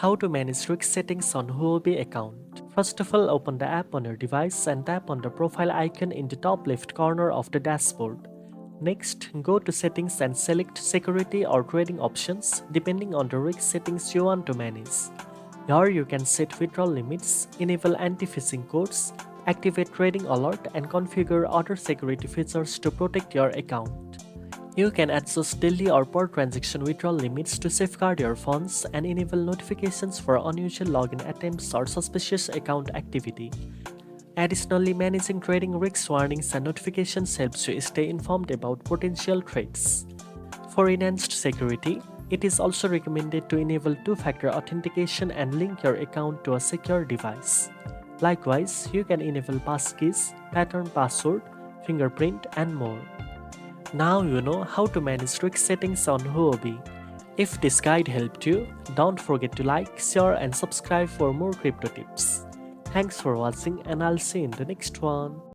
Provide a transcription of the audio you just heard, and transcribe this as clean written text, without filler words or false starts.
How to manage risk settings on Huobi account. First of all, open the app on your device and tap on the profile icon in the top left corner of the dashboard. Next, go to settings and select security or trading options depending on the risk settings you want to manage. Here you can set withdrawal limits, enable anti-phishing codes, activate trading alert and configure other security features to protect your account. You can adjust daily or per transaction withdrawal limits to safeguard your funds and enable notifications for unusual login attempts or suspicious account activity. Additionally, managing trading risk warnings and notifications helps you stay informed about potential threats. For enhanced security, it is also recommended to enable two-factor authentication and link your account to a secure device. Likewise, you can enable passkeys, pattern password, fingerprint, and more. Now you know how to manage risk settings on Huobi. If this guide helped you, don't forget to like, share, and subscribe for more crypto tips. Thanks for watching, and I'll see you in the next one.